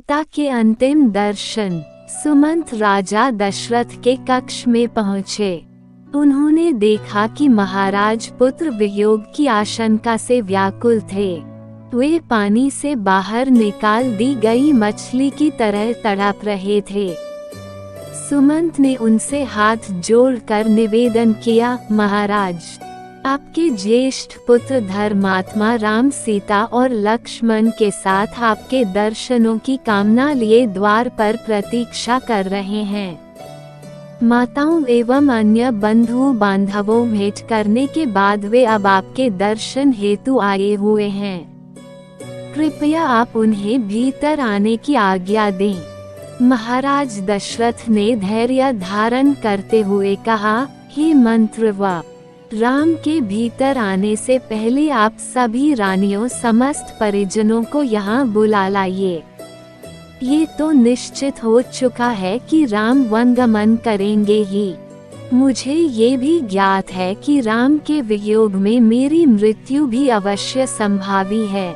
पिता के अंतिम दर्शन। सुमंत राजा दशरथ के कक्ष में पहुँचे। उन्होंने देखा कि महाराज पुत्र वियोग की आशंका से व्याकुल थे। वे पानी से बाहर निकाल दी गई मछली की तरह तड़प रहे थे। सुमंत ने उनसे हाथ जोड़कर निवेदन किया, महाराज, आपके ज्येष्ठ पुत्र धर्मात्मा राम सीता और लक्ष्मण के साथ आपके दर्शनों की कामना लिए द्वार पर प्रतीक्षा कर रहे हैं। माताओं एवं अन्य बंधु बांधवों भेंट करने के बाद वे अब आपके दर्शन हेतु आए हुए हैं। कृपया आप उन्हें भीतर आने की आज्ञा दें। महाराज दशरथ ने धैर्य धारण करते हुए कहा, हे मंत्रवा, राम के भीतर आने से पहले आप सभी रानियों समस्त परिजनों को यहाँ बुला लाइए। ये तो निश्चित हो चुका है कि राम वनगमन करेंगे ही। मुझे ये भी ज्ञात है कि राम के वियोग में मेरी मृत्यु भी अवश्य संभावी है।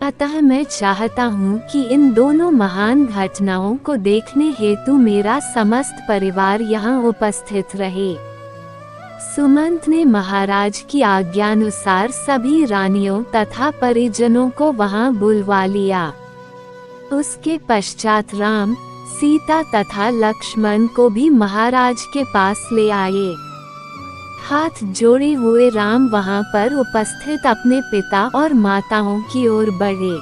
अतः मैं चाहता हूँ कि इन दोनों महान घटनाओं को देखने हेतु मेरा समस्त परिवार यहाँ उपस्थित रहे। सुमंत ने महाराज की आज्ञानुसार सभी रानियों तथा परिजनों को वहाँ बुलवा लिया। उसके पश्चात राम, सीता तथा लक्ष्मण को भी महाराज के पास ले आए। हाथ जोड़े हुए राम वहां पर उपस्थित अपने पिता और माताओं की ओर बढ़े।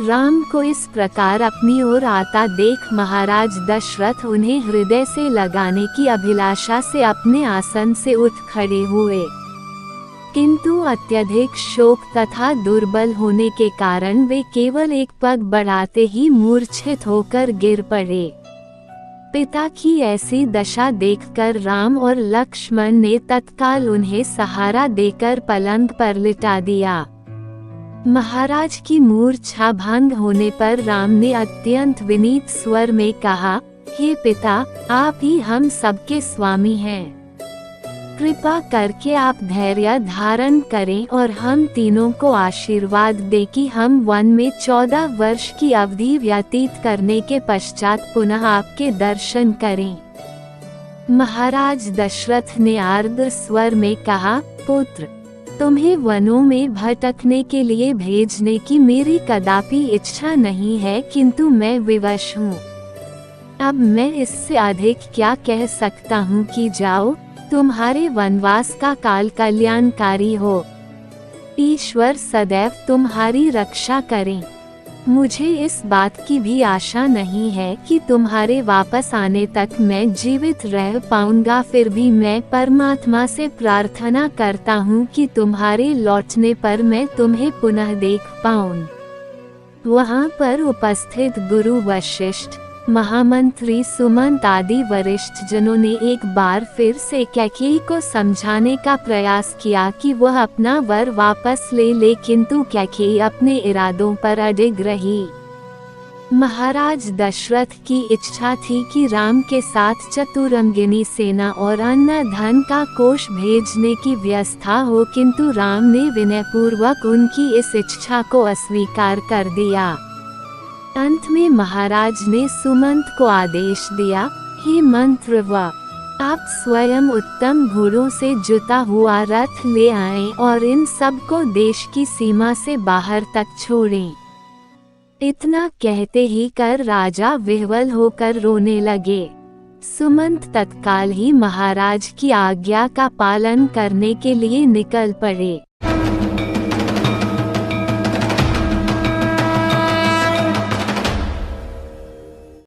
राम को इस प्रकार अपनी ओर आता देख महाराज दशरथ उन्हें हृदय से लगाने की अभिलाषा से अपने आसन से उठ खड़े हुए, किंतु अत्यधिक शोक तथा दुर्बल होने के कारण वे केवल एक पग बढ़ाते ही मूर्छित होकर गिर पड़े। पिता की ऐसी दशा देखकर राम और लक्ष्मण ने तत्काल उन्हें सहारा देकर पलंग पर लिटा दिया। महाराज की मूर्छा भंग होने पर राम ने अत्यंत विनीत स्वर में कहा, हे पिता, आप ही हम सबके स्वामी हैं। कृपा करके आप धैर्य धारण करें और हम तीनों को आशीर्वाद दें कि हम वन में 14 वर्ष की अवधि व्यतीत करने के पश्चात पुनः आपके दर्शन करें। महाराज दशरथ ने आर्द्र स्वर में कहा, पुत्र, तुम्हें वनों में भटकने के लिए भेजने की मेरी कदापि इच्छा नहीं है, किंतु मैं विवश हूँ। अब मैं इससे अधिक क्या कह सकता हूँ कि जाओ, तुम्हारे वनवास का काल कल्याणकारी हो। ईश्वर सदैव तुम्हारी रक्षा करें। मुझे इस बात की भी आशा नहीं है कि तुम्हारे वापस आने तक मैं जीवित रह पाऊंगा, फिर भी मैं परमात्मा से प्रार्थना करता हूँ कि तुम्हारे लौटने पर मैं तुम्हें पुनः देख पाऊं। वहाँ पर उपस्थित गुरु वशिष्ठ, महामंत्री सुमंत आदि वरिष्ठ जनों ने एक बार फिर से कैकेयी को समझाने का प्रयास किया कि वह अपना वर वापस ले ले, किंतु कैकेयी अपने इरादों पर अडिग रही। महाराज दशरथ की इच्छा थी कि राम के साथ चतुरंगिनी सेना और अन्य धन का कोष भेजने की व्यवस्था हो, किंतु राम ने विनयपूर्वक उनकी इस इच्छा को अस्वीकार कर दिया। अंत में महाराज ने सुमंत को आदेश दिया, हे मंत्रवा, आप स्वयं उत्तम घोड़ों से जुता हुआ रथ ले आएं और इन सब को देश की सीमा से बाहर तक छोड़ें। इतना कहते ही कर राजा विह्वल होकर रोने लगे। सुमंत तत्काल ही महाराज की आज्ञा का पालन करने के लिए निकल पड़े।